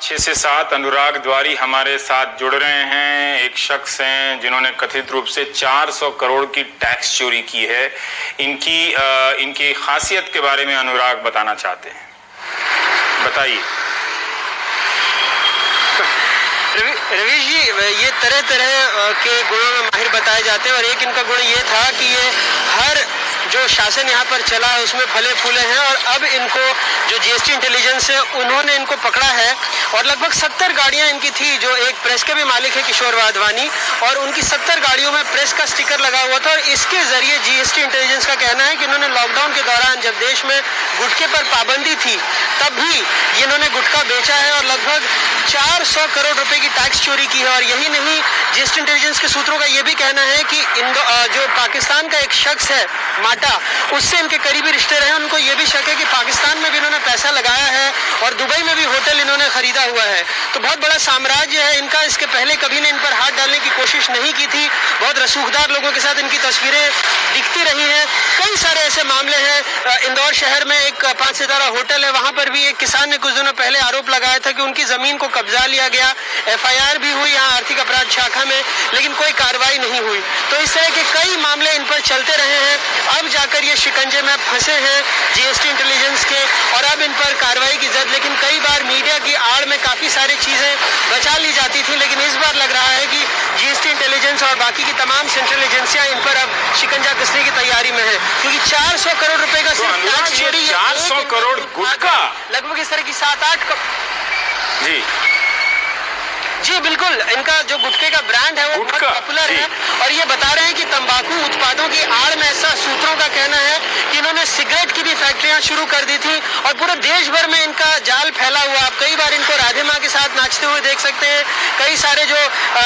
6 से 7 अनुराग द्वारी हमारे साथ जुड़ रहे हैं। एक शख्स हैं जिन्होंने कथित रूप से 400 करोड़ की टैक्स चोरी की है। इनकी खासियत के बारे में अनुराग बताना चाहते हैं, बताइए। रवीश जी, ये तरह तरह के गुणों में माहिर बताए जाते हैं और एक इनका गुण ये था कि ये हर जो शासन यहाँ पर चला है उसमें फले फूले हैं और अब इनको जो जीएसटी इंटेलिजेंस है उन्होंने इनको पकड़ा है और लगभग 70 गाड़ियाँ इनकी थी। जो एक प्रेस के भी मालिक है किशोर वाधवानी, और उनकी 70 गाड़ियों में प्रेस का स्टिकर लगा हुआ था और इसके जरिए जीएसटी इंटेलिजेंस का कहना है कि इन्होंने लॉकडाउन के दौरान जब देश में गुटखे पर पाबंदी थी तब भी इन्होंने गुटखा बेचा है और लगभग 400 करोड़ रुपए की टैक्स चोरी की है। और यही नहीं, जीएसटी इंटेलिजेंस के सूत्रों का यह भी कहना है कि जो पाकिस्तान का एक शख्स है माटा, उससे इनके करीबी रिश्ते रहे। उनको ये भी शक है कि पाकिस्तान में भी इन्होंने पैसा लगाया है और दुबई में भी होटल इन्होंने खरीदा हुआ है। तो बहुत बड़ा साम्राज्य है इनका। इसके पहले कभी ने इन पर हाथ डालने की कोशिश नहीं की थी। बहुत रसूखदार लोगों के साथ इनकी तस्वीरें दिखती रही हैं। कई सारे ऐसे मामले हैं। इंदौर शहर में एक 5 सितारा होटल है, वहां पर भी एक किसान ने कुछ दिनों पहले आरोप लगाया था कि उनकी जमीन को कब्जा लिया गया। FIR भी हुई यहाँ आर्थिक अपराध शाखा में, लेकिन कोई कार्रवाई नहीं हुई। तो इस तरह के कई मामले इन पर चलते रहे हैं। अब जाकर ये शिकंजे में फंसे हैं जीएसटी इंटेलिजेंस के और अब इन पर कार्रवाई की जरूरत। लेकिन कई बार मीडिया की आड़ में काफी सारी चीजें बचा ली जाती थी, लेकिन इस बार लग रहा है कि जीएसटी इंटेलिजेंस और बाकी की तमाम सेंट्रल एजेंसियां इन पर अब शिकंजा कसने की तैयारी में है, क्योंकि 400 करोड़ रुपए का सिर्फ टैक्स चोरी, 400 करोड़ गुटखा, लगभग इस तरह की 7-8 जी बिल्कुल। इनका जो गुटखे का ब्रांड है वो बहुत पॉपुलर है और ये बता रहे हैं कि तंबाकू उत्पादों की आड़ में, ऐसा सूत्रों का कहना है कि इन्होंने सिगरेट की भी फैक्ट्रियां शुरू कर दी थी और पूरे देश भर में इनका जाल फैला हुआ। आप कई बार इनको राधे माँ के साथ नाचते हुए देख सकते हैं। कई सारे जो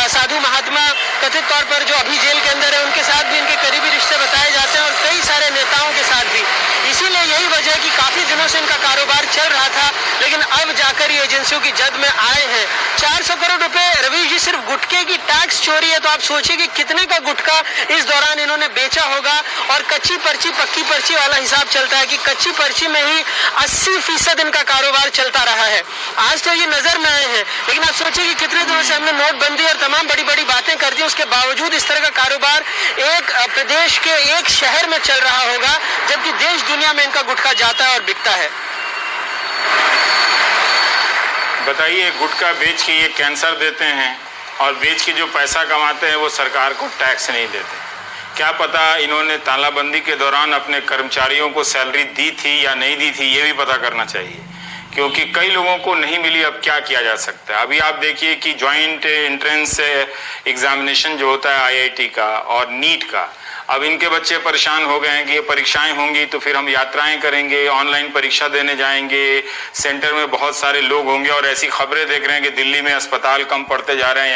साधु महात्मा कथित तौर पर जो अभी जेल के अंदर है उनके साथ भी इनके करीबी रिश्ते बताए जाते हैं और कई सारे नेताओं के साथ भी। इसीलिए यही वजह है कि काफी दिनों से इनका कारोबार चल रहा था, लेकिन अब जाकर ये एजेंसियों की जद में आए हैं। 400 करोड़ रुपए रवीश जी सिर्फ गुटखे की टैक्स चोरी है, तो आप सोचिए कि कितने का गुटखा इस दौरान इन्होंने बेचा होगा। और कच्ची पर्ची पक्की पर्ची वाला हिसाब चलता है कि कच्ची पर्ची में ही 80% इनका कारोबार चलता रहा है। आज तो ये नजर में आए हैं, लेकिन आप सोचिए कि कितने दिनों से हमने नोटबंदी और तमाम बड़ी बड़ी बातें कर दी, उसके बावजूद इस तरह का कारोबार एक प्रदेश के एक शहर में चल रहा होगा, जबकि देश दुनिया में इनका गुटखा जाता है और बिकता है। बताइए, गुटखा बेच के ये कैंसर देते हैं और बेच के जो पैसा कमाते हैं वो सरकार को टैक्स नहीं देते। क्या पता इन्होंने तालाबंदी के दौरान अपने कर्मचारियों को सैलरी दी थी या नहीं दी थी, ये भी पता करना चाहिए, क्योंकि कई लोगों को नहीं मिली। अब क्या किया जा सकता है? अभी आप देखिए कि जॉइंट एंट्रेंस एग्जामिनेशन जो होता है IIT का और नीट का, अब इनके बच्चे परेशान हो गए हैं कि ये परीक्षाएं होंगी तो फिर हम यात्राएं करेंगे, ऑनलाइन परीक्षा देने जाएंगे, सेंटर में बहुत सारे लोग होंगे और ऐसी खबरें देख रहे हैं कि दिल्ली में अस्पताल कम पड़ते जा रहे हैं।